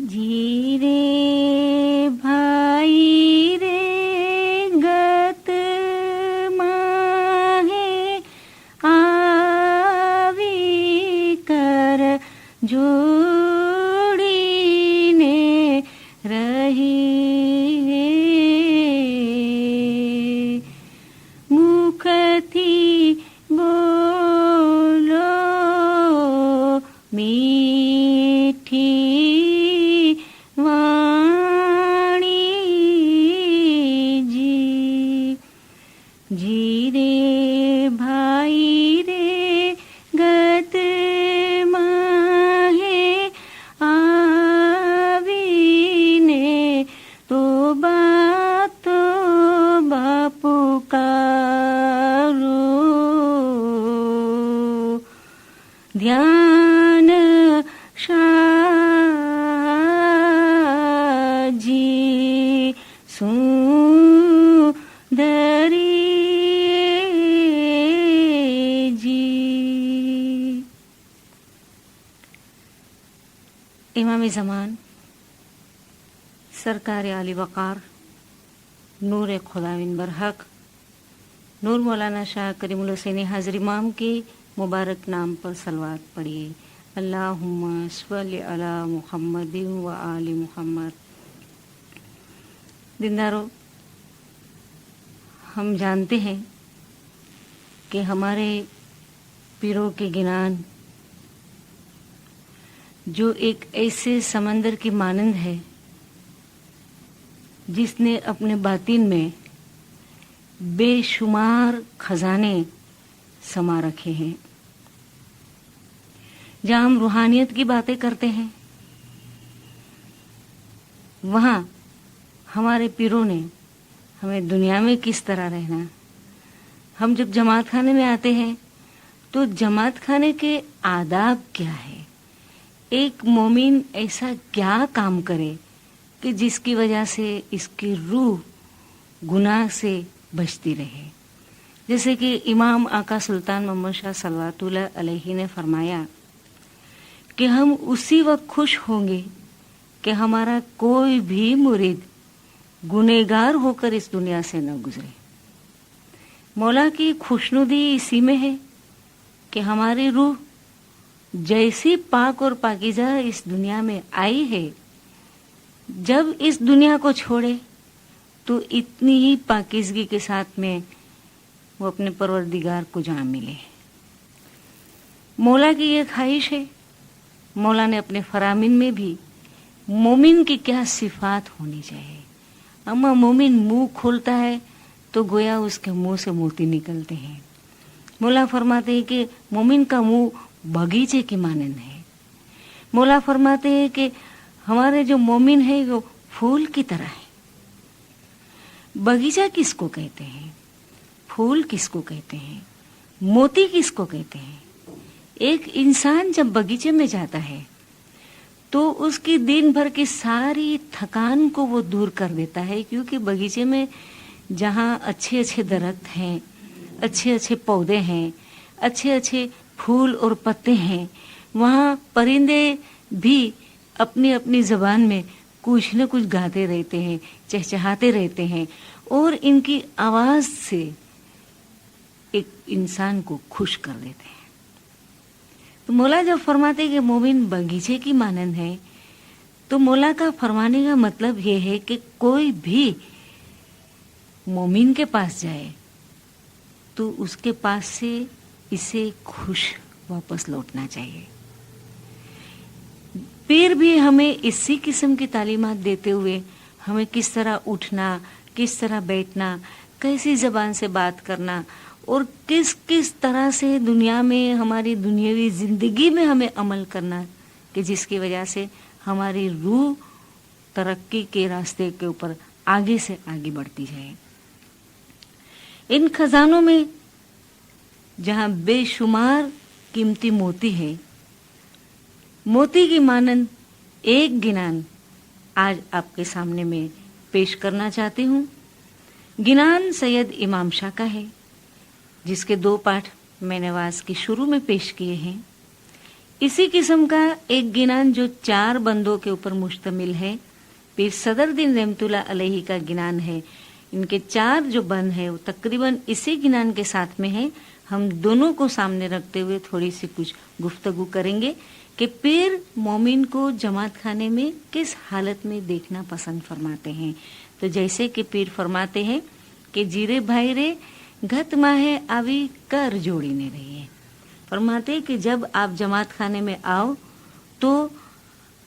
जी रे भाई रे गत माहे आवी कर जोड़ीने रही मुखथी बोलो मीठी जी रे भाई रे गत माहे आवीने तो बापू कारो ध्यान शाजी सुंदरी इमाम ज़मान सरकार आली वक़ार नूर खुदाविन बरहक नूर मौलाना शाह करीमुल हुसैनी हाज़िर इमाम के मुबारक नाम पर सलवात पढ़िए। अल्लाहुम्मा सल्लि अला मुहम्मदिन व आलि मुहम्मद। दीनदारों, हम जानते हैं कि हमारे पीरों के गिनान जो एक ऐसे समंदर की मानंद है जिसने अपने बातिन में बेशुमार खजाने समा रखे हैं। जहाँ हम रूहानियत की बातें करते हैं वहाँ हमारे पीरों ने हमें दुनिया में किस तरह रहना। हम जब जमात खाने में आते हैं तो जमात खाने के आदाब क्या है, एक मोमिन ऐसा क्या काम करे कि जिसकी वजह से इसकी रूह गुनाह से बचती रहे। जैसे कि इमाम आका सुल्तान मोहम्मद शाह सल्लल्लाहु अलैहि ने फरमाया कि हम उसी वक्त खुश होंगे कि हमारा कोई भी मुरीद गुनहगार होकर इस दुनिया से न गुजरे। मौला की खुशनुदी इसी में है कि हमारी रूह जैसी पाक और पाकीज़ा इस दुनिया में आई है, जब इस दुनिया को छोड़े तो इतनी ही पाकीज़गी के साथ में वो अपने परवरदिगार को जहाँ मिले। मौला की ये ख्वाहिश है। मौला ने अपने फरामीन में भी मोमिन की क्या सिफात होनी चाहिए। अम्मा मोमिन मुंह खोलता है तो गोया उसके मुंह से मोती निकलते हैं। मौला फरमाते हैं कि मोमिन का मुंह बगीचे की मानंद है। मौला फरमाते हैं कि हमारे जो मोमिन है वो फूल की तरह है। बगीचा किसको कहते हैं, फूल किसको कहते हैं, मोती किसको कहते हैं। एक इंसान जब बगीचे में जाता है तो उसकी दिन भर की सारी थकान को वो दूर कर देता है, क्योंकि बगीचे में जहाँ अच्छे अच्छे दरख्त हैं, अच्छे अच्छे पौधे हैं, अच्छे अच्छे फूल और पत्ते हैं, वहाँ परिंदे भी अपनी अपनी ज़बान में कुछ न कुछ गाते रहते हैं, चहचहाते रहते हैं और इनकी आवाज़ से एक इंसान को खुश कर देते हैं। तो मौला जब फरमाते हैं कि मोमिन बगीचे की मानंद है, तो मौला का फरमाने का मतलब ये है कि कोई भी मोमिन के पास जाए तो उसके पास से इसे खुश वापस लौटना चाहिए। पीर भी हमें इसी किस्म की तालीमात देते हुए हमें किस तरह उठना, किस तरह बैठना, कैसी ज़बान से बात करना और किस किस तरह से दुनिया में हमारी दुनियावी ज़िंदगी में हमें अमल करना कि जिसकी वजह से हमारी रूह तरक्की के रास्ते के ऊपर आगे से आगे बढ़ती जाए। इन खजानों में जहाँ बेशुमार कीमती मोती है, मोती की मानंद एक गिनान आज आपके सामने में पेश करना चाहती हूँ। गिनान सैयद इमाम शाह का है, जिसके 2 पाठ मैंने आवाज़ की शुरू में पेश किए हैं। इसी किस्म का एक गिनान जो 4 बंदों के ऊपर मुश्तमिल है, पीर सदरुद्दीन रहमतुल्लाह अलैहि का गिनान है। इनके 4 जो बंद है वो तकरीबन इसी गिनान के साथ में है। हम दोनों को सामने रखते हुए थोड़ी सी कुछ गुफ्तगू करेंगे कि पीर मोमिन को जमात खाने में किस हालत में देखना पसंद फरमाते हैं। तो जैसे कि पीर फरमाते हैं कि जीरे भाई रे घत माहे आवी कर जोड़ी ने रही है। फरमाते हैं कि जब आप जमात खाने में आओ तो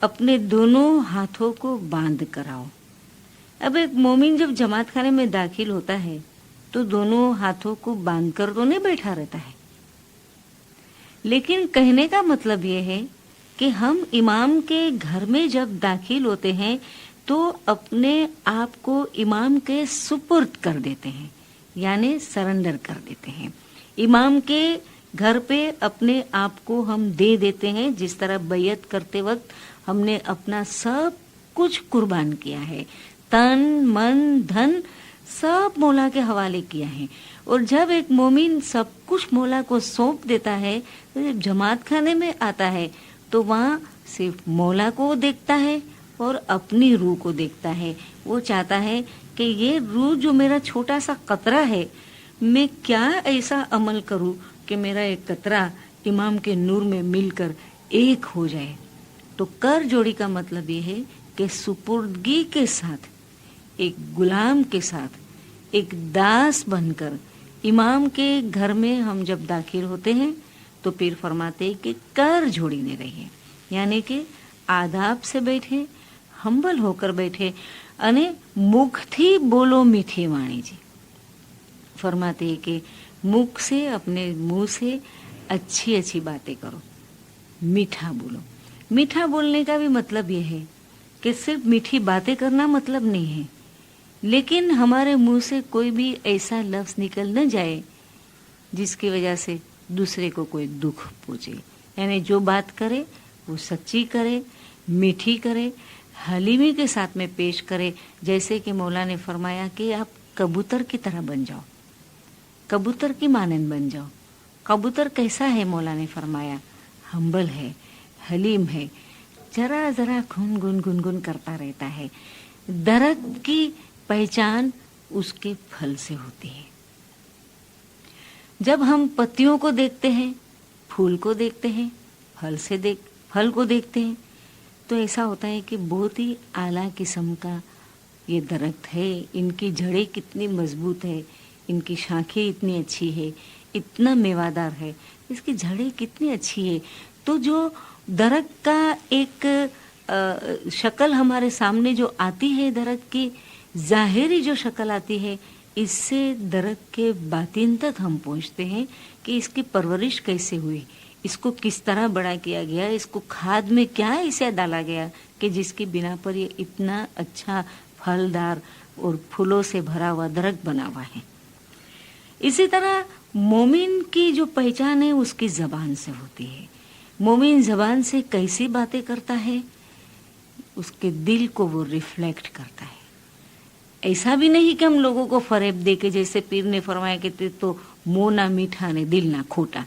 अपने दोनों हाथों को बांध कर आओ। अब एक मोमिन जब जमात खाने में दाखिल होता है तो दोनों हाथों को बांध कर तो नहीं बैठा रहता है, लेकिन कहने का मतलब ये है कि हम इमाम के घर में जब दाखिल होते हैं तो अपने आप को इमाम के सुपुर्द कर देते हैं, यानी सरेंडर कर देते हैं। इमाम के घर पे अपने आप को हम दे देते हैं, जिस तरह बैयत करते वक्त हमने अपना सब कुछ कुर्बान किया है, तन मन धन सब मौला के हवाले किया है। और जब एक मोमिन सब कुछ मौला को सौंप देता है तो जब जमात खाने में आता है तो वहाँ सिर्फ मौला को देखता है और अपनी रूह को देखता है। वो चाहता है कि ये रूह जो मेरा छोटा सा कतरा है, मैं क्या ऐसा अमल करूं कि मेरा एक कतरा इमाम के नूर में मिलकर एक हो जाए। तो कर जोड़ी का मतलब ये है कि सुपुर्दगी के साथ, एक गुलाम के साथ, एक दास बनकर इमाम के घर में हम जब दाखिल होते हैं तो पीर फरमाते हैं कि कर जोड़ी ने रहिए, यानी कि आदाब से बैठे, हम्बल होकर बैठे। अने मुख थी बोलो मीठी वाणी जी। फरमाते हैं कि मुख से, अपने मुंह से अच्छी अच्छी बातें करो, मीठा बोलो। मीठा बोलने का भी मतलब ये है कि सिर्फ मीठी बातें करना मतलब नहीं है, लेकिन हमारे मुंह से कोई भी ऐसा लफ्ज निकल न जाए जिसकी वजह से दूसरे को कोई दुख पहुंचे। यानी जो बात करे वो सच्ची करे, मीठी करे, हलीमी के साथ में पेश करे। जैसे कि मौला ने फरमाया कि आप कबूतर की तरह बन जाओ, कबूतर की मानंद बन जाओ। कबूतर कैसा है? मौला ने फरमाया हम्बल है, हलीम है, जरा जरा खून गुन गुनगुन करता रहता है। दरख्त की पहचान उसके फल से होती है। जब हम पत्तियों को देखते हैं, फूल को देखते हैं, फल को देखते हैं, तो ऐसा होता है कि बहुत ही आला किस्म का ये दरख्त है। इनकी जड़ें कितनी मजबूत है, इनकी शाखें इतनी अच्छी है, इतना मेवादार है, इसकी जड़ें कितनी अच्छी है। तो जो दरख्त का एक शक्ल हमारे सामने जो आती है, दरख्त की ज़ाहिरी जो शक्ल आती है, इससे दरख्त के बातिन तक हम पहुंचते हैं कि इसकी परवरिश कैसे हुई, इसको किस तरह बड़ा किया गया, इसको खाद में क्या इसे डाला गया कि जिसकी बिना पर ये इतना अच्छा फलदार और फूलों से भरा हुआ दरख्त बना हुआ है। इसी तरह मोमिन की जो पहचान है उसकी जबान से होती है। मोमिन जबान से कैसी बातें करता है, उसके दिल को वो रिफ्लेक्ट करता है। ऐसा भी नहीं कि हम लोगों को फरेब दे के, जैसे पीर ने फरमाया कि तो मुंह ना मीठा ने दिल ना खोटा,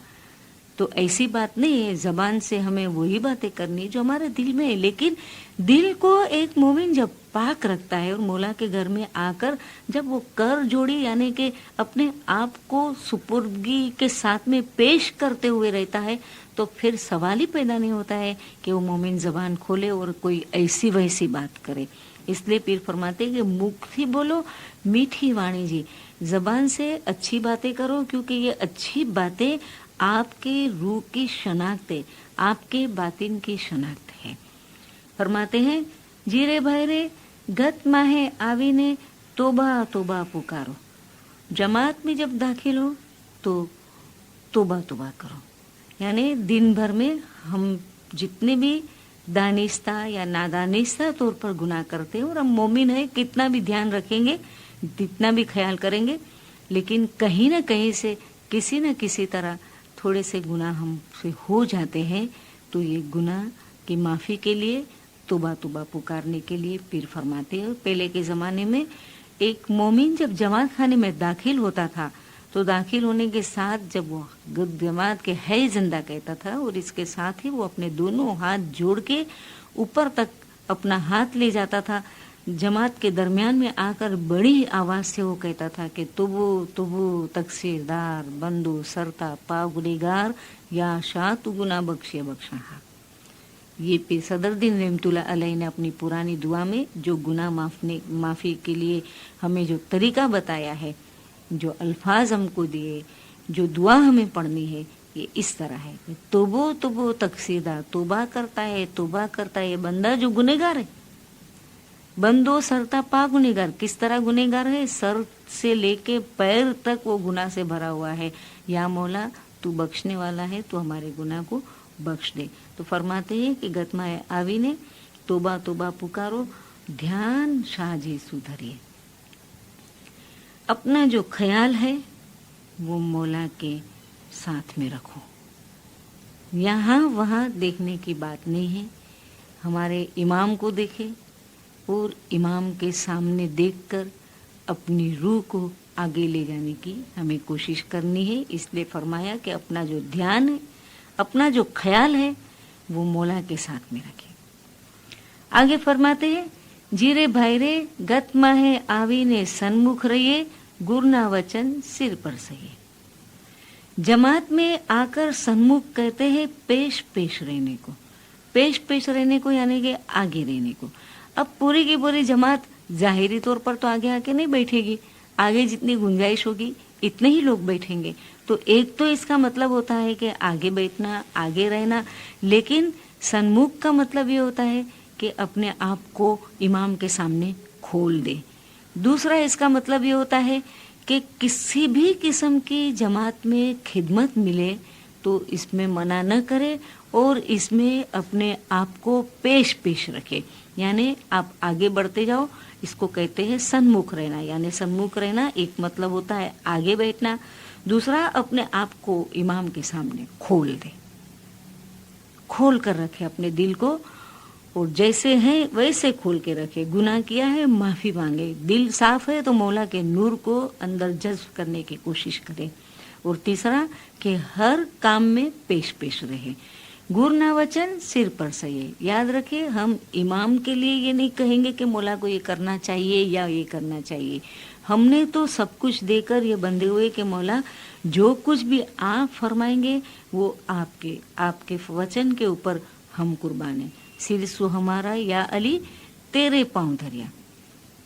तो ऐसी बात नहीं है। जबान से हमें वही बातें करनी जो हमारे दिल में है। लेकिन दिल को एक मोमिन जब पाक रखता है और मौला के घर में आकर जब वो कर जोड़ी यानी कि अपने आप को सुपुर्दगी के साथ में पेश करते हुए रहता है, तो फिर सवाल ही पैदा नहीं होता है कि वो मोमिन जबान खोले और कोई ऐसी वैसी बात करे। इसलिए पीर फरमाते हैं कि मुख थी बोलो मीठी वाणी जी, जबान से अच्छी बातें करो, क्योंकि ये अच्छी बातें आपके रूह की शनाख्त है, आपके बातिन की शनाख्त है। फरमाते हैं जीरे भाई रे गत माहे आवी ने तोबा तोबा पुकारो। जमात में जब दाखिल हो तो तोबा तोबा करो, यानी दिन भर में हम जितने भी दानिस्ता या नादानिस्ता तौर पर गुनाह करते हैं, और हम मोमिन है, कितना भी ध्यान रखेंगे, जितना भी ख्याल करेंगे, लेकिन कहीं ना कहीं से किसी न किसी तरह थोड़े से गुनाह हमसे हो जाते हैं। तो ये गुनाह की माफ़ी के लिए तौबा तौबा पुकारने के लिए पीर फरमाते हैं। पहले के ज़माने में एक मोमिन जब जमात खाने में दाखिल होता था तो दाखिल होने के साथ जब वो जमात के है जिंदा कहता था और इसके साथ ही वो अपने दोनों हाथ जोड़ के ऊपर तक अपना हाथ ले जाता था। जमात के दरमियान में आकर बड़ी आवाज से वो कहता था कि तुबू तुबू तकसीरदार बंदू सरता पा गुनेगार या शाह तू गुना बख्शे बख्शा। ये पीर सदरुद्दीन रहमतुल्लाह अलैह ने अपनी पुरानी दुआ में जो गुनाह माफ़ी के लिए हमें जो तरीका बताया है, जो अल्फाज हमको दिए, जो दुआ हमें पढ़नी है, ये इस तरह है। तोबो तोबो तकसीरदार, तोबा करता है ये बंदा जो गुनेगार है। बंदो सरता पा गुनेगार, किस तरह गुनेगार है? सर से लेके पैर तक वो गुनाह से भरा हुआ है। या मौला तू बख्शने वाला है, तू हमारे गुनाह को बख्श दे। तो फरमाते हैं कि गतमाए आवी ने तोबा तोबा पुकारो, ध्यान शाहजी सुधरिए। अपना जो ख्याल है वो मौला के साथ में रखो। यहाँ वहाँ देखने की बात नहीं है। हमारे इमाम को देखे और इमाम के सामने देखकर अपनी रूह को आगे ले जाने की हमें कोशिश करनी है। इसलिए फरमाया कि अपना जो ध्यान है, अपना जो ख्याल है वो मौला के साथ में रखें। आगे फरमाते हैं, जीरे भाईरे गत माहे आवी ने सन्मुख रहिए, गुरना वचन सिर पर सही। जमात में आकर सन्मुख कहते हैं पेश पेश रहने को, पेश पेश रहने को यानी कि आगे रहने को। अब पूरी की पूरी जमात जाहिरी तौर पर तो आगे आके नहीं बैठेगी, आगे जितनी गुंजाइश होगी इतने ही लोग बैठेंगे। तो एक तो इसका मतलब होता है कि आगे बैठना, आगे रहना, लेकिन सन्मुख का मतलब ये होता है कि अपने आप को इमाम के सामने खोल दे। दूसरा इसका मतलब ये होता है कि किसी भी किस्म की जमात में खिदमत मिले तो इसमें मना न करे और इसमें अपने आप को पेश पेश रखे, यानी आप आगे बढ़ते जाओ। इसको कहते हैं सन्मुख रहना। यानी सन्मुख रहना एक मतलब होता है आगे बैठना, दूसरा अपने आप को इमाम के सामने खोल दे, खोल कर रखे अपने दिल को, और जैसे है वैसे खोल के रखे। गुनाह किया है माफी मांगे, दिल साफ है तो मौला के नूर को अंदर जज्ब करने की कोशिश करे। और तीसरा कि हर काम में पेश पेश रहे। गुरना वचन सिर पर सही। याद रखिए, हम इमाम के लिए ये नहीं कहेंगे कि मौला को ये करना चाहिए या ये करना चाहिए। हमने तो सब कुछ देकर ये बंधे हुए कि मौला जो कुछ भी आप फरमाएंगे वो आपके वचन के ऊपर हम कुर्बान है। सिर सु हमारा या अली तेरे पाँव धरिया,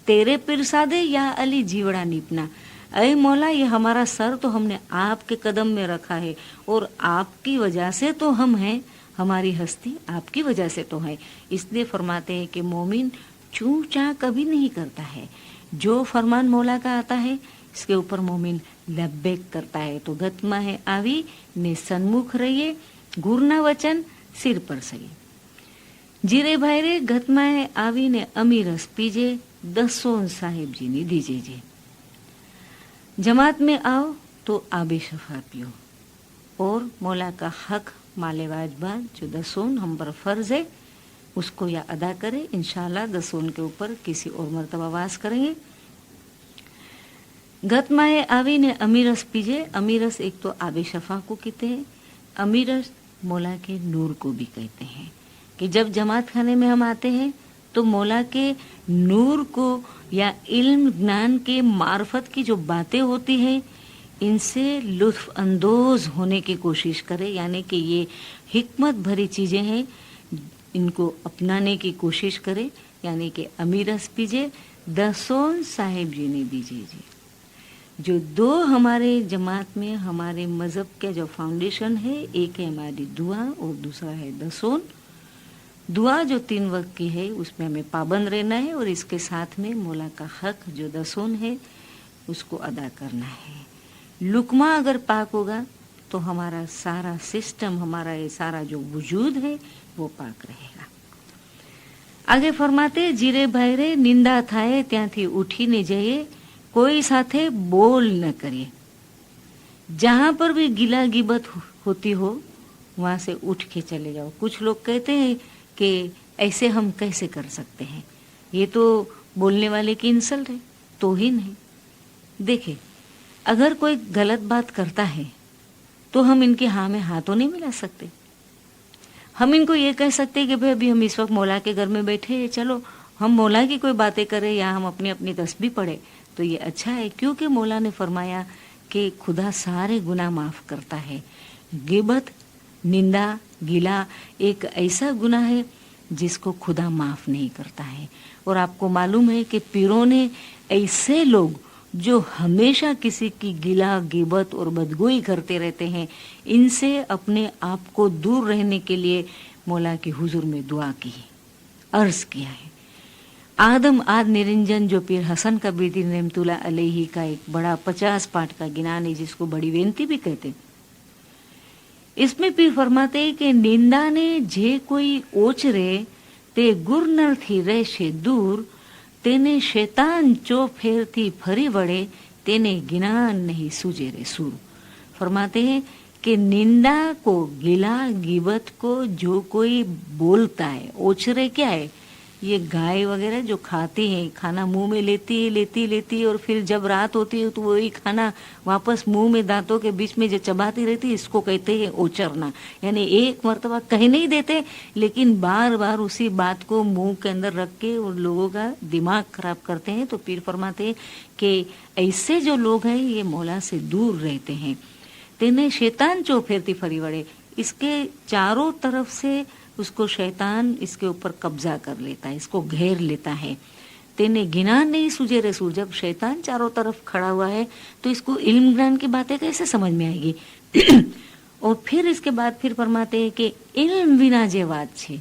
तेरे पिरसादे या अली जीवड़ा निपना। अय मौला, ये हमारा सर तो हमने आपके कदम में रखा है और आपकी वजह से तो हम हैं, हमारी हस्ती आपकी वजह से तो है। इसलिए फरमाते हैं कि मोमिन चूं चां कभी नहीं करता है, जो फरमान मौला का आता है इसके ऊपर मोमिन लब्बैक करता है। तो गतमा है आवी ने सन्मुख रहिए, गुरना वचन सिर पर सही। जीरे भाईरे गतमा है आवी ने अमीरस पीजे, दसों साहिब जी ने दीजिए जी। जमात में आओ तो आबे शफा पियो और मौला का हक माले वाजबात जो दसून हम पर फर्ज है उसको या अदा करें। इंशाल्लाह दसून के ऊपर किसी और मर्तबा वास करेंगे। गतमाए आवी ने अमीरस पीजे। अमीरस एक तो आबे शफा को कहते हैं, अमीरस मौला के नूर को भी कहते हैं। कि जब जमात खाने में हम आते हैं तो मौला के नूर को या इल्म ज्ञान के मार्फत की जो बातें होती हैं इनसे लुत्फ अंदोज होने की कोशिश करें। यानी कि ये हिकमत भरी चीज़ें हैं, इनको अपनाने की कोशिश करें। यानी कि अमीरस पीजे, दसों साहिब जी ने दीजिए जी। जो दो हमारे जमात में हमारे मज़हब का जो फाउंडेशन है, एक है हमारी दुआ और दूसरा है दसून। दुआ जो 3 वक्त की है उसमें हमें पाबंद रहना है और इसके साथ में मौला का हक जो दसून है उसको अदा करना है। लुकमा अगर पाक होगा तो हमारा सारा सिस्टम, हमारा ये सारा जो वजूद है वो पाक रहेगा। आगे फरमाते, जीरे भाईरे निंदा थाए ત્યાંથી ઉઠીને જઈએ, कोई साथे बोल न करे। जहां पर भी गिला गिबत होती हो वहां से उठ के चले जाओ। कुछ लोग कहते हैं कि ऐसे हम कैसे कर सकते हैं, ये तो बोलने वाले की इंसल्ट है। तो ही नहीं, देखे अगर कोई गलत बात करता है तो हम इनके हाँ में हाँ तो नहीं मिला सकते। हम इनको ये कह सकते हैं कि भाई अभी हम इस वक्त मौला के घर में बैठे हैं, चलो हम मौला की कोई बातें करें या हम अपनी अपनी तस्बीह पढ़े, तो ये अच्छा है, क्योंकि मौला ने फरमाया कि खुदा सारे गुनाह माफ़ करता है। गिबत, निंदा, गिला एक ऐसा गुनाह है जिसको खुदा माफ़ नहीं करता है। और आपको मालूम है कि पीरों ने ऐसे लोग जो हमेशा किसी की गिला, गिबत और बदगोई करते रहते हैं, इनसे अपने आप को दूर रहने के लिए मौला के हुजूर में दुआ की, अर्ज किया है। आदम आद निरंजन जो पीर हसन कबीर रहमतुल्लाह अलैहि का एक बड़ा 50 पाठ का गिनान है, जिसको बड़ी बेनती भी कहते, इसमें पीर फरमाते हैं कि निंदा ने जे कोई ओचरे ते गुर नर थी રહેશે दूर, તેને શૈતાન ચો ફેરથી ફરી વળે, તેને જ્ઞાન नहीं सूझे रे सूर। फरमाते हैं कि निंदा को, गिला गिबत को जो कोई बोलता है, ओछरे क्या है, ये गाय वगैरह जो खाती है, खाना मुंह में लेती और फिर जब रात होती है तो वही खाना वापस मुंह में दांतों के बीच में जो चबाती रहती है, इसको कहते हैं ओचरना। यानी एक मर्तबा कह नहीं देते, लेकिन बार बार उसी बात को मुंह के अंदर रख के उन लोगों का दिमाग खराब करते हैं। तो पीर फरमाते हैं कि ऐसे जो लोग हैं ये मौला से दूर रहते हैं। तेने शैतान चो फेरती फरी वड़े, इसके चारों तरफ से उसको शैतान इसके ऊपर कब्जा कर लेता है, इसको घेर लेता है। तेने गिनान नहीं सूझे रे सूर, जब शैतान चारों तरफ खड़ा हुआ है तो इसको इल्म ज्ञान की बातें कैसे समझ में आएगी। और फिर इसके बाद फिर फरमाते हैं कि इल्म विना जे बात छे,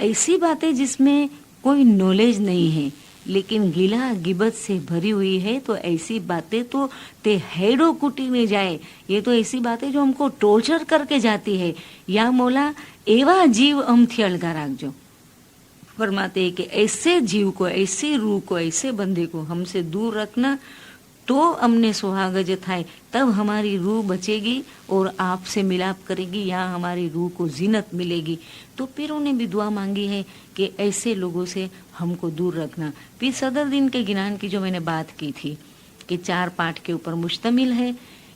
ऐसी बातें जिसमें कोई नॉलेज नहीं है लेकिन गिला गिबत से भरी हुई है, तो ऐसी बातें तो ते हेडो कुटी में जाए, ये तो ऐसी बातें जो हमको टॉर्चर करके जाती है। या मौला एवा जीव अमथी अलगा राखजो। फरमाते हैं कि ऐसे जीव को, ऐसी रूह को, ऐसे बंदे को हमसे दूर रखना, तो अमने सुहागज थाय, तब हमारी रूह बचेगी और आपसे मिलाप करेगी, या हमारी रूह को जीनत मिलेगी। तो पीरों ने भी दुआ मांगी है कि ऐसे लोगों से हमको दूर रखना। पीर सदरुद्दीन के गिनान की जो मैंने बात की थी कि 4 पाठ के ऊपर मुश्तमिल है,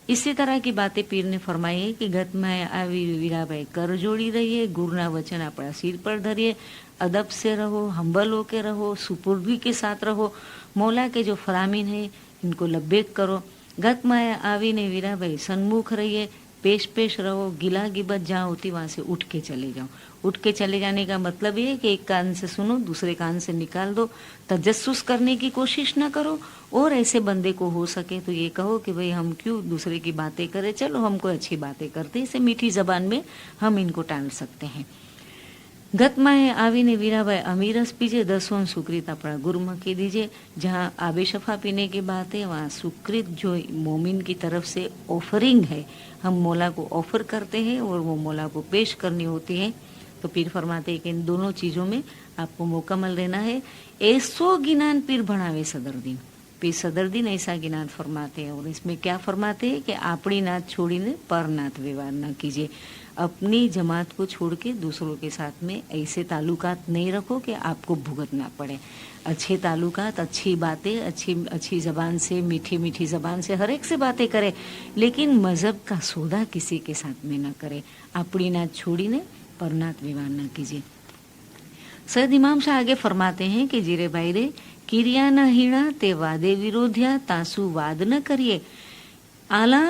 इसी तरह की बातें पीर ने फरमाई है कि गत में आवी वीराबाई कर जोड़ी रहिए, गुरुना वचन अपना सिर पर धरिए, अदब से रहो, हम्बल होके रहो, सुपुर्दगी के साथ रहो, मौला के जो फरामीन है इनको लब्बेक करो। गत माया आवी ने वीराबाई सन्मुख रहिए, पेश रहो, गिला गिबत जहाँ होती वहां से उठ के चले जाओ। उठ के चले जाने का मतलब ये है कि एक कान से सुनो, दूसरे कान से निकाल दो, तजस्सुस करने की कोशिश ना करो। और ऐसे बंदे को हो सके तो ये कहो कि भाई हम क्यों दूसरे की बातें करें, चलो हमको अच्छी बातें करते, इसे मीठी जबान में हम इनको टाल सकते हैं। गतमाए आवीने वीराबाई अमीरस पीजिए, 10वां सुकृत अपना गुरुमुखी दीजिए। जहाँ आबे शफा पीने की बात है वहाँ सुकृत जो मोमिन की तरफ से ऑफरिंग है, हम मौला को ऑफर करते हैं और वो मौला को पेश करनी होती है। तो पीर फरमाते हैं कि इन दोनों चीज़ों में आपको मुकम्मल रहना है। ऐसो गिनान पीर भणावे सदरुद्दीन, पीर सदरुद्दीन ऐसा गिनान फरमाते हैं। और इसमें क्या फरमाते हैं कि अपनी नात छोड़ीने पर नात व्यवहार न कीजिए, अपनी जमात को छोड़ के दूसरों के साथ में ऐसे ताल्लुकात नहीं रखो कि आपको भुगतना पड़े। अच्छे ताल्लुकात, अच्छी बातें, अच्छी ज़बान से, मीठी मीठी ज़बान से हर एक से बातें करे, लेकिन मज़हब का सौदा किसी के साथ में न करे। अपनी नात छोड़ीने पर नात व्यवहार न कीजिए। सैयद इमाम शाह आगे फरमाते हैं कि जीरे भाई रे किरिया न हीणा ते वादे विरोधिया, तासु वाद न करिए। आला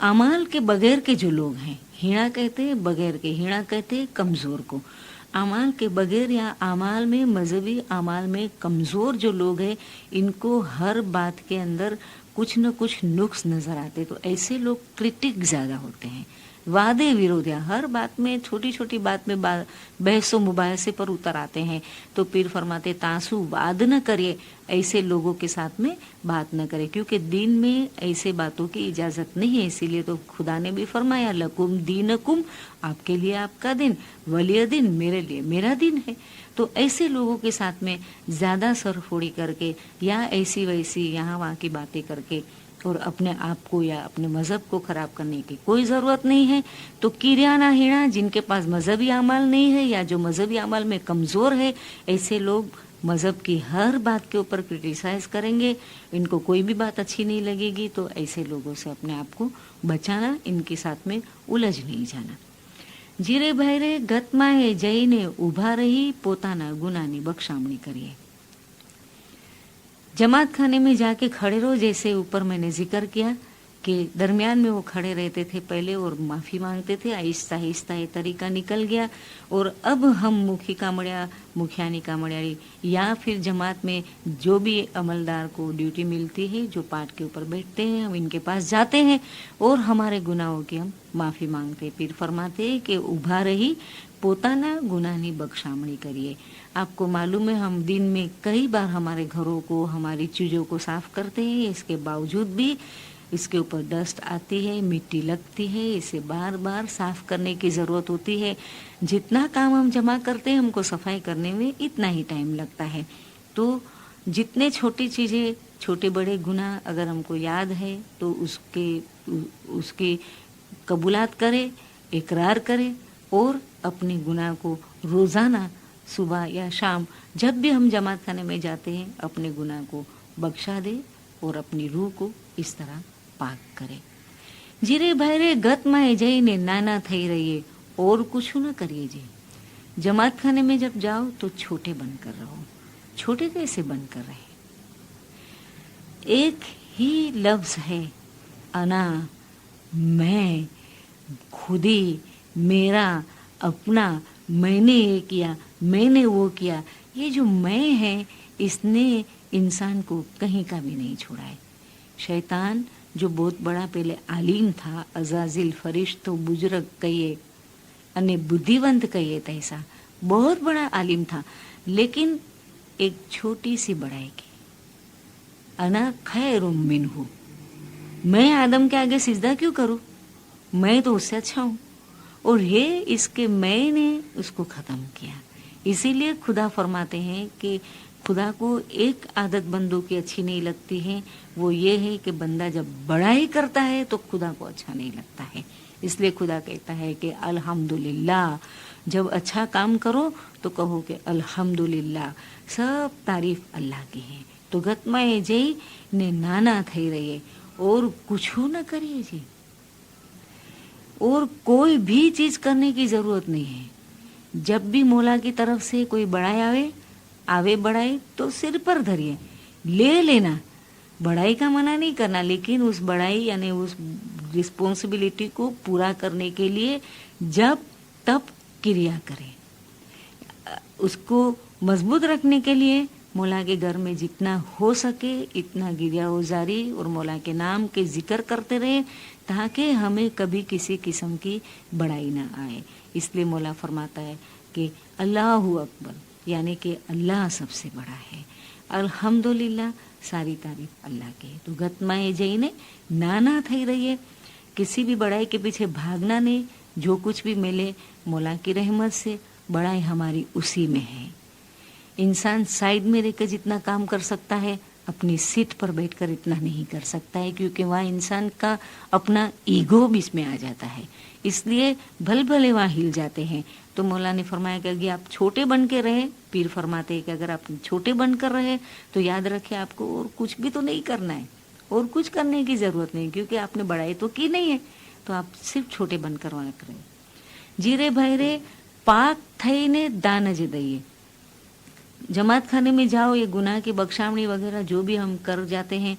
अमाल के बगैर के जो लोग हैं, हीणा कहते हैं बगैर के, हीणा कहते हैं कमज़ोर को। अमाल के बगैर या अमाल में, मजहबी अमाल में कमज़ोर जो लोग हैं, इनको हर बात के अंदर कुछ न कुछ नुक्स नज़र आते, तो ऐसे लोग क्रिटिक ज़्यादा होते हैं। वादे विरोधिया, हर बात में, छोटी छोटी बात में बहसो मुबाहसे पर उतर आते हैं। तो पीर फरमाते तासु वाद न करिए, ऐसे लोगों के साथ में बात न करे, क्योंकि दीन में ऐसे बातों की इजाज़त नहीं है। इसीलिए तो खुदा ने भी फरमाया लकुम दीनकुम, आपके लिए आपका दिन, वलिय दिन, मेरे लिए मेरा दिन है। तो ऐसे लोगों के साथ में ज़्यादा सरफोड़ी करके या ऐसी वैसी यहाँ वहाँ की बातें करके اور اپنے آپ کو یا اپنے مذہب کو خراب کرنے کی کوئی ضرورت نہیں ہے. تو کریانہ ہینا جن کے پاس مذہبی اعمال نہیں ہے یا جو مذہبی اعمال میں کمزور ہے، ایسے لوگ مذہب کی ہر بات کے اوپر کرٹیسائز کریں گے، ان کو کوئی بھی بات اچھی نہیں لگے گی. تو ایسے لوگوں سے اپنے آپ کو بچانا، ان کے ساتھ میں الجھ نہیں جانا. જીરે ભૈરે ગતમાએ જઈને ઊભા રહી પોતાના ગુનાની બક્ષામણી કરીએ. जमात खाने में जाके खड़े रहो, जैसे ऊपर मैंने जिक्र किया कि दरमियान में वो खड़े रहते थे पहले और माफ़ी मांगते थे. आहिस्ता आहिस्ता ये तरीका निकल गया और अब हम मुखी कामड़िया, मुखियानी कामड़ियारी या फिर जमात में जो भी अमलदार को ड्यूटी मिलती है, जो पाठ के ऊपर बैठते हैं, हम इनके पास जाते हैं और हमारे गुनाहों की हम माफ़ी मांगते. पीर फरमाते हैं कि उभा रही पोताना गुनाहनी बख्शामणी करिए. आपको मालूम है हम दिन में कई बार हमारे घरों को, हमारी चीज़ों को साफ करते हैं, इसके बावजूद भी इसके ऊपर डस्ट आती है, मिट्टी लगती है, इसे बार बार साफ करने की ज़रूरत होती है. जितना काम हम जमा करते हैं हमको सफाई करने में इतना ही टाइम लगता है. तो जितने छोटी चीज़ें, छोटे बड़े गुनाह अगर हमको याद है तो उसकी कबूलात करें, इकरार करें और अपने गुनाह को रोज़ाना सुबह या शाम जब भी हम जमात खाने में जाते हैं अपने गुनाह को बख्शा दे और अपनी रूह को इस तरह पाक करे. जीरे भैरे गत में जईने नाना थई रहिए और कुछ न करिए जी. जमात खाने में जब जाओ तो छोटे बनकर रहो. छोटे कैसे बनकर रहे? एक ही लफ्ज है, अना, मैं, खुदी, मेरा, अपना, मैंने ये किया, मैंने वो किया. ये जो मैं है इसने इंसान को कहीं का भी नहीं छोड़ा है. शैतान जो बहुत बड़ा पहले आलिम था, अजाजिल, फरिश्तो, बुजुर्ग कहिए અને बुद्धिवंत कहिए, तैसा बहुत बड़ा आलिम था, लेकिन एक छोटी सी बड़ाई की, अना खैरुम मिन्हु, मैं आदम के आगे सिजदा क्यों करूं, मैं तो उससे अच्छा हूं. और ये इसके मैंने उसको ख़त्म किया. इसीलिए खुदा फरमाते हैं कि खुदा को एक आदत बंदों की अच्छी नहीं लगती है, वो ये है कि बंदा जब बड़ाई करता है तो खुदा को अच्छा नहीं लगता है. इसलिए खुदा कहता है कि अल्हम्दुलिल्लाह, जब अच्छा काम करो तो कहो कि अल्हम्दुलिल्लाह, सब तारीफ अल्लाह की है. तो गतमाए जई ने नाना थई रहिए और कुछ न करिए जी. और कोई भी चीज करने की जरूरत नहीं है. जब भी मौला की तरफ से कोई बड़ाई आवे बड़ाई तो सिर पर धरिए, ले लेना. बड़ाई का मना नहीं करना, लेकिन उस बड़ाई यानी उस रिस्पॉन्सिबिलिटी को पूरा करने के लिए जब तब क्रिया करें. उसको मजबूत रखने के लिए मौला के घर में जितना हो सके इतना गिरिया गुजारी और मौला के नाम के जिक्र करते रहे ताकि हमें कभी किसी किस्म की बड़ाई ना आए. इसलिए मौला फरमाता है कि अल्लाहु अकबर, यानी कि अल्लाह सबसे बड़ा है. अल्हम्दुलिल्लाह, सारी तारीफ अल्लाह की है. तो गतमाए जईने नाना थई रहिए, किसी भी बड़ाई के पीछे भागना नहीं. जो कुछ भी मिले मौला की रहमत से, बड़ाई हमारी उसी में है. इंसान साइड में रहकर जितना काम कर सकता है अपनी सीट पर बैठकर इतना नहीं कर सकता है, क्योंकि वहाँ इंसान का अपना ईगो भी इसमें आ जाता है. इसलिए भल भले वहाँ हिल जाते हैं. तो मौला ने फरमाया कि आप छोटे बन के रहे. पीर फरमाते हैं कि अगर आप छोटे बनकर रहे तो याद रखे आपको और कुछ भी तो नहीं करना है, और कुछ करने की जरूरत नहीं, क्योंकि आपने बड़ाई तो की नहीं है. तो आप सिर्फ छोटे बनकर वहाँ करें. जीरे भैरे पाक थईने दान ज दइए. जमात खाने में जाओ, ये गुनाह की बख्शामणी वगैरह जो भी हम कर जाते हैं,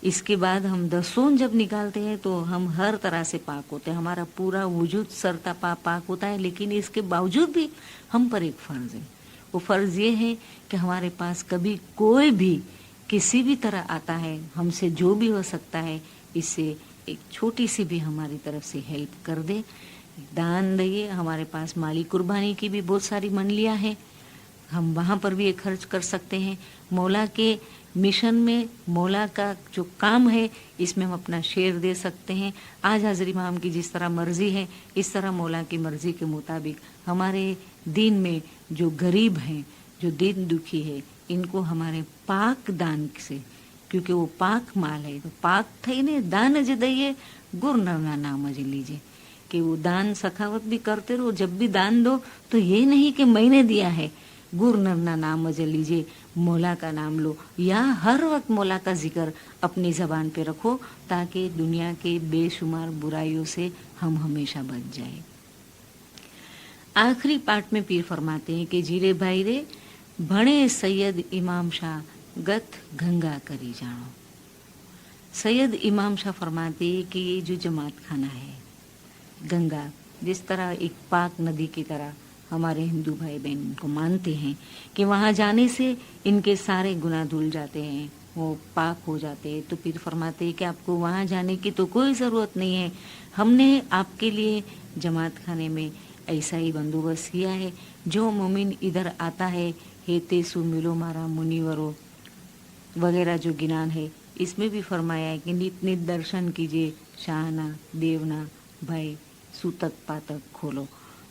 इसके बाद हम दसून जब निकालते हैं तो हम हर तरह से पाक होते हैं. हमारा पूरा वजूद सरता पाक होता है. लेकिन इसके बावजूद भी हम पर एक फ़र्ज़ है. वो फ़र्ज़ ये है कि हमारे पास कभी कोई भी किसी भी तरह आता है, हमसे जो भी हो सकता है, इससे एक छोटी सी भी हमारी तरफ से हेल्प कर दे, दान दिए. हमारे पास माली कुर्बानी की भी बहुत सारी मंडलियाँ हैं, हम वहाँ पर भी ये खर्च कर सकते हैं. मौला के मिशन में मौला का जो काम है इसमें हम अपना शेयर दे सकते हैं. आज हाज़िर इमाम की जिस तरह मर्ज़ी है, इस तरह मौला की मर्ज़ी के मुताबिक हमारे दीन में जो गरीब हैं, जो दीन दुखी है, इनको हमारे पाक दान से क्योंकि वो पाक माल है। तो पाक થઈને દાન જ દઈએ, ગુરુ નરના નામ જ लीजिए। कि वो दान सखावत भी करते रहो, जब भी दान दो तो ये नहीं कि मैंने दिया है, गुरु नरना नाम ज लीजिए, मौला का नाम लो, या हर वक्त मौला का जिक्र अपनी जबान पे रखो, ताकि दुनिया के बेशुमार बुराइयों से हम हमेशा बच जाए। आखिरी पार्ट में पीर फरमाते हैं कि जीरे भाई रे भणे सैयद इमाम शाह गत गंगा करी जानो। सैयद इमाम शाह फरमाते हैं कि ये जो जमात खाना है, गंगा जिस तरह एक पाक नदी की तरह हमारे हिंदू भाई बहन को मानते हैं कि वहाँ जाने से इनके सारे गुनाह धुल जाते हैं, वो पाक हो जाते हैं, तो फिर फरमाते हैं कि आपको वहाँ जाने की तो कोई ज़रूरत नहीं है। हमने आपके लिए जमात खाने में ऐसा ही बंदोबस्त किया है। जो मोमिन इधर आता है, हेते सु मिलो मारा मुनिवरो वगैरह जो गिनान है, इसमें भी फरमाया है कि नित नित दर्शन कीजिए, शाहना देवना भाई सूतक पातक खोलो,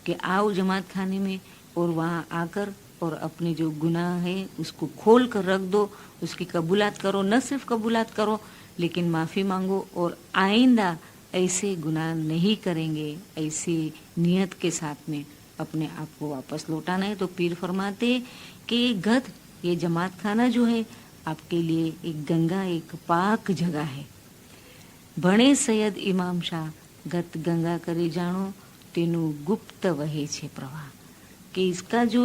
कि आओ जमात खाने में और वहाँ आकर और अपने जो गुनाह है उसको खोल कर रख दो, उसकी कबूलात करो। न सिर्फ कबूलात करो लेकिन माफ़ी मांगो, और आइंदा ऐसे गुनाह नहीं करेंगे, ऐसी नियत के साथ में अपने आप को वापस लौटाना है। तो पीर फरमाते कि गद ये जमात खाना जो है आपके लिए एक गंगा, एक पाक जगह है। भणे सैयद इमाम शाह गत गंगा करे जानो, तेनु गुप्त वहे छे प्रवाह। कि इसका जो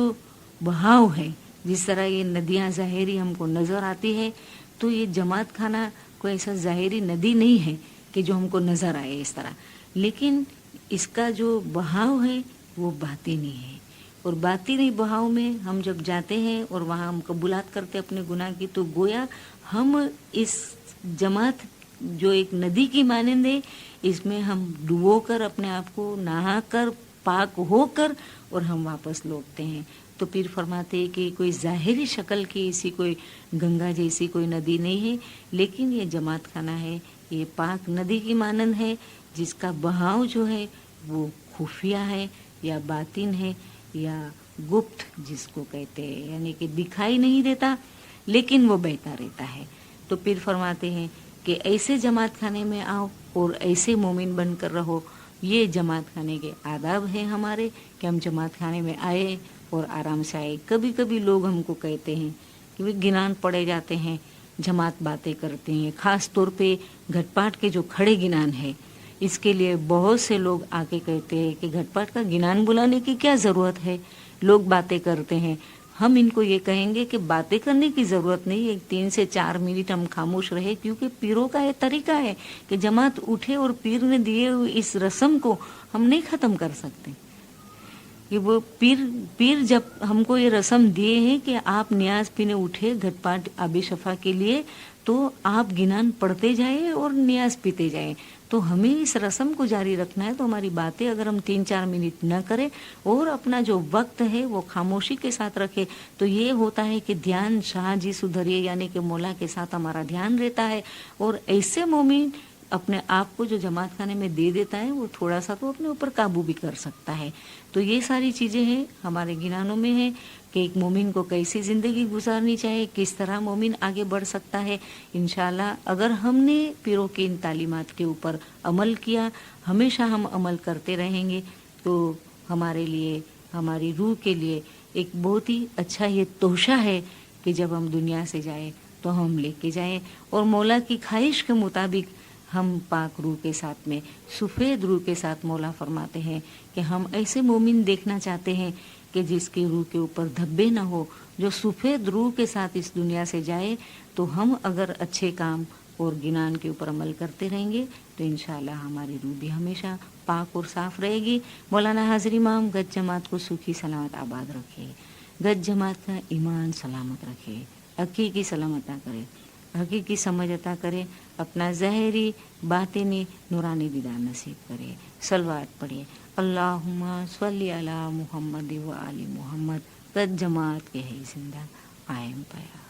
बहाव है, जिस तरह ये नदियाँ ज़ाहिरी हमको नज़र आती है, तो ये जमात खाना कोई ऐसा ज़ाहिरी नदी नहीं है कि जो हमको नज़र आए इस तरह, लेकिन इसका जो बहाव है वो बातिनी है। और बातिनी बहाव में हम जब जाते हैं और वहाँ हम कबूलात करते अपने गुनाह की, तो गोया हम इस जमात जो एक नदी की मानंद है, इसमें हम डुबो कर अपने आप को नहा कर पाक होकर और हम वापस लौटते हैं। तो पीर फरमाते हैं कि कोई ज़ाहिरी शक्ल की ऐसी कोई गंगा जैसी कोई नदी नहीं है, लेकिन ये जमात खाना है, ये पाक नदी की मानंद है, जिसका बहाव जो है वो खुफिया है या बातिन है या गुप्त जिसको कहते हैं, यानी कि दिखाई नहीं देता लेकिन वो बहता रहता है। तो पीर फरमाते हैं कि ऐसे जमात खाने में आओ और ऐसे मोमिन बनकर रहो। ये जमात खाने के आदाब हैं हमारे कि हम जमात खाने में आए और आराम से आए। कभी कभी लोग हमको कहते हैं कि वे गिनान पड़े जाते हैं, जमात बातें करते हैं, ख़ास तौर पे घटपाट के जो खड़े गिनान है, इसके लिए बहुत से लोग आके कहते हैं कि घटपाट का गिनान बुलाने की क्या ज़रूरत है, लोग बातें करते हैं। हम इनको ये कहेंगे कि बातें करने की ज़रूरत नहीं है, 3 से 4 मिनट हम खामोश रहे, क्योंकि पीरों का ये तरीका है कि जमात उठे और पीर ने दिए हुए इस रस्म को हम नहीं ख़त्म कर सकते। कि वो पीर जब हमको ये रस्म दिए हैं कि आप न्याज पीने उठे घटपाट आबे शफा के लिए, तो आप गिनान पढ़ते जाए और न्याज पीते जाए। तो हमें इस रस्म को जारी रखना है। तो हमारी बातें अगर हम 3-4 मिनट न करें और अपना जो वक्त है वो खामोशी के साथ रखें, तो ये होता है कि ध्यान शाह जी सुधरिए, यानी कि मौला के साथ हमारा ध्यान रहता है। और ऐसे मोमिन अपने आप को जो जमात खाने में दे देता है, वो थोड़ा सा तो अपने ऊपर काबू भी कर सकता है। तो ये सारी चीज़ें हैं हमारे गिनानों में हैं कि एक मोमिन को कैसी ज़िंदगी गुजारनी चाहिए, किस तरह मोमिन आगे बढ़ सकता है। इंशाल्लाह अगर हमने पीरों की इन तालीमात के ऊपर अमल किया, हमेशा हम अमल करते रहेंगे, तो हमारे लिए, हमारी रूह के लिए एक बहुत ही अच्छा ये तोहफा है कि जब हम दुनिया से जाए तो हम लेके जाएं। और मौला की ख्वाहिश के मुताबिक हम पाक रूह के साथ में, सफ़ेद रूह के साथ मौला फरमाते हैं कि हम ऐसे मोमिन देखना चाहते हैं कि जिसकी रूह के ऊपर धब्बे ना हो, जो सफ़ेद रूह के साथ इस दुनिया से जाए। तो हम अगर अच्छे काम और गिनान के ऊपर अमल करते रहेंगे तो इंशाल्लाह हमारी रूह भी हमेशा पाक और साफ़ रहेगी। मौलाना हाज़िर इमाम गज जमात को सुखी सलामत आबाद रखे, गज जमात का ईमान सलामत रखे, हकीकी सलामत करे, हकीकी समझ अता करे, अपना ज़ाहिरी बातिनी नूरानी दीदार नसीब करे। सलवात पढ़िए, अल्लाहुम्मा सल्ली अला मुहम्मद व आली मुहम्मद। गज जमात के है जिंदा कायम पाया।